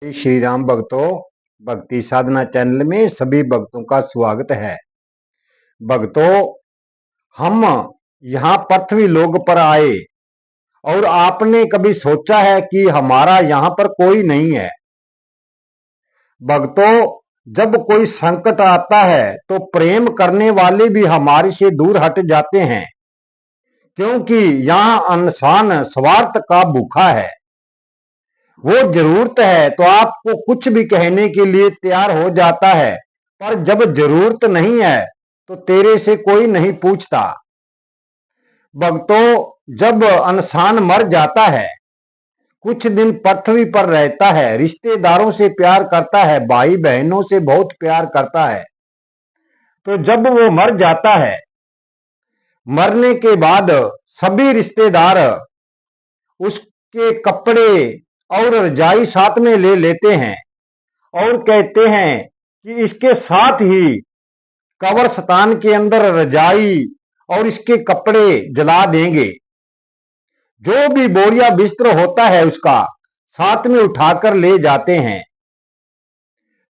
जय श्री राम भक्तों। भक्ति साधना चैनल में सभी भक्तों का स्वागत है। भक्तों, हम यहाँ पृथ्वी लोक पर आए और आपने कभी सोचा है कि हमारा यहाँ पर कोई नहीं है? भक्तों, जब कोई संकट आता है तो प्रेम करने वाले भी हमारे से दूर हट जाते हैं, क्योंकि यहाँ इंसान स्वार्थ का भूखा है। वो जरूरत है तो आपको कुछ भी कहने के लिए तैयार हो जाता है, पर जब जरूरत नहीं है तो तेरे से कोई नहीं पूछता। भक्तों, जब इंसान मर जाता है, कुछ दिन पृथ्वी पर रहता है, रिश्तेदारों से प्यार करता है, भाई बहनों से बहुत प्यार करता है, तो जब वो मर जाता है, मरने के बाद सभी रिश्तेदार उसके कपड़े और रजाई साथ में ले लेते हैं और कहते हैं कि इसके साथ ही कब्रिस्तान के अंदर रजाई और इसके कपड़े जला देंगे। जो भी बोरिया बिस्तर होता है उसका साथ में उठाकर ले जाते हैं।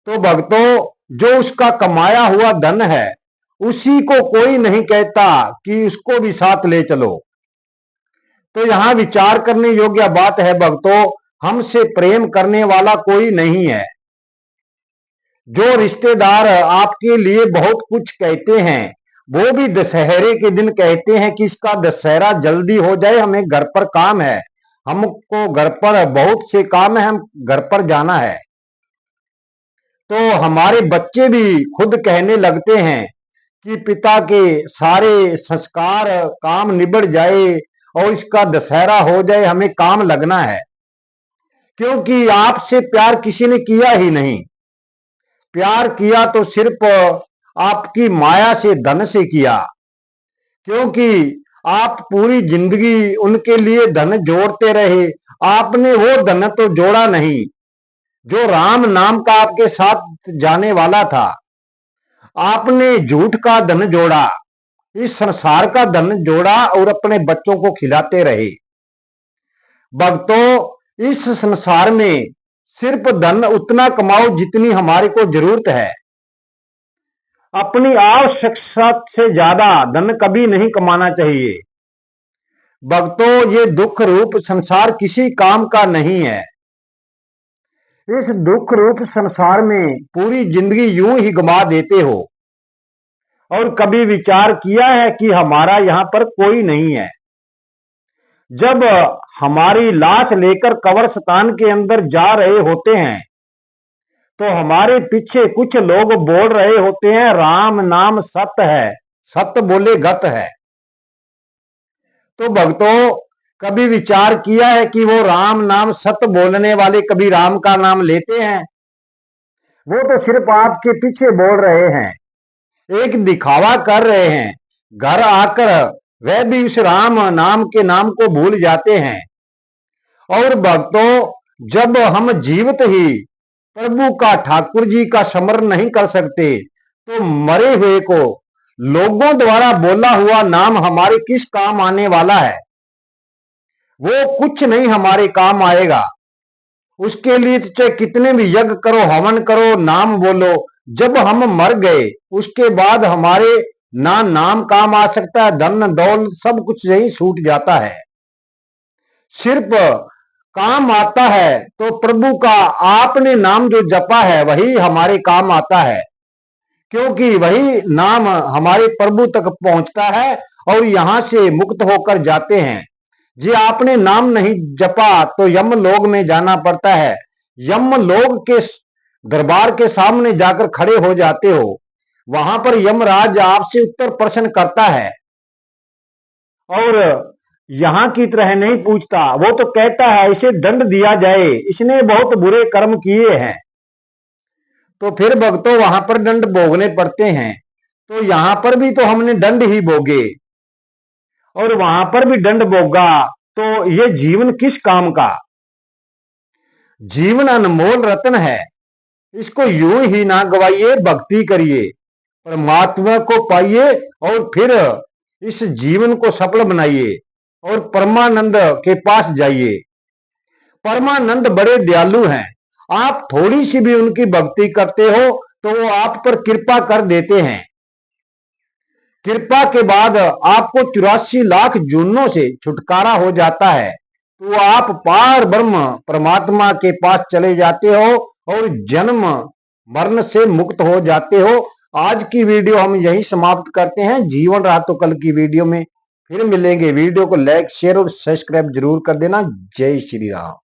तो भक्तों, जो उसका कमाया हुआ धन है उसी को कोई नहीं कहता कि उसको भी साथ ले चलो। तो यहां विचार करने योग्य बात है भक्तों, हमसे प्रेम करने वाला कोई नहीं है। जो रिश्तेदार आपके लिए बहुत कुछ कहते हैं, वो भी दशहरे के दिन कहते हैं कि इसका दशहरा जल्दी हो जाए, हमें घर पर काम है, हमको घर पर बहुत से काम है, हम घर पर जाना है। तो हमारे बच्चे भी खुद कहने लगते हैं कि पिता के सारे संस्कार काम निबड़ जाए और इसका दशहरा हो जाए, हमें काम लगना है। क्योंकि आपसे प्यार किसी ने किया ही नहीं। प्यार किया तो सिर्फ आपकी माया से, धन से किया, क्योंकि आप पूरी जिंदगी उनके लिए धन जोड़ते रहे। आपने वो धन तो जोड़ा नहीं जो राम नाम का आपके साथ जाने वाला था। आपने झूठ का धन जोड़ा, इस संसार का धन जोड़ा और अपने बच्चों को खिलाते रहे। भक्तों, इस संसार में सिर्फ धन उतना कमाओ जितनी हमारे को जरूरत है। अपनी आवश्यकता से ज्यादा धन कभी नहीं कमाना चाहिए। भक्तों, ये दुख रूप संसार किसी काम का नहीं है। इस दुख रूप संसार में पूरी जिंदगी यूं ही गंवा देते हो। और कभी विचार किया है कि हमारा यहाँ पर कोई नहीं है? जब हमारी लाश लेकर कब्रिस्तान के अंदर जा रहे होते हैं तो हमारे पीछे कुछ लोग बोल रहे होते हैं, राम नाम सत्य है, सत्य बोले गत है। तो भक्तों, कभी विचार किया है कि वो राम नाम सत्य बोलने वाले कभी राम का नाम लेते हैं? वो तो सिर्फ आपके पीछे बोल रहे हैं, एक दिखावा कर रहे हैं। घर आकर वह भी उस राम नाम के नाम को भूल जाते हैं। और भक्तों, जब हम जीवित ही प्रभु का, ठाकुर जी का स्मरण नहीं कर सकते तो मरे हुए को लोगों द्वारा बोला हुआ नाम हमारे किस काम आने वाला है? वो कुछ नहीं हमारे काम आएगा। उसके लिए तो चाहे कितने भी यज्ञ करो, हवन करो, नाम बोलो, जब हम मर गए उसके बाद हमारे ना नाम काम आ सकता है, धन दौलत सब कुछ यही छूट जाता है। सिर्फ काम आता है तो प्रभु का आपने नाम जो जपा है वही हमारे काम आता है, क्योंकि वही नाम हमारे प्रभु तक पहुंचता है और यहां से मुक्त होकर जाते हैं। जी आपने नाम नहीं जपा तो यम लोग में जाना पड़ता है। यम लोग के दरबार के सामने जाकर खड़े हो जाते हो, वहां पर यमराज आपसे उत्तर प्रश्न करता है और यहां की तरह नहीं पूछता। वो तो कहता है इसे दंड दिया जाए, इसने बहुत बुरे कर्म किए हैं। तो फिर भक्तों, वहां पर दंड भोगने पड़ते हैं। तो यहां पर भी तो हमने दंड ही भोगे और वहां पर भी दंड भोगा, तो ये जीवन किस काम का? जीवन अनमोल रत्न है, इसको यूं ही ना गवाइए, भक्ति करिए, परमात्मा को पाइए और फिर इस जीवन को सफल बनाइए और परमानंद के पास जाइए। परमानंद बड़े दयालु हैं, आप थोड़ी सी भी उनकी भक्ति करते हो तो वो आप पर कृपा कर देते हैं। कृपा के बाद आपको 84 लाख जुर्मों से छुटकारा हो जाता है, तो आप पार ब्रह्म परमात्मा के पास चले जाते हो और जन्म मरण से मुक्त हो जाते हो। आज की वीडियो हम यही समाप्त करते हैं। जीवन रहा तो कल की वीडियो में फिर मिलेंगे। वीडियो को लाइक शेयर और सब्सक्राइब जरूर कर देना। जय श्री राम।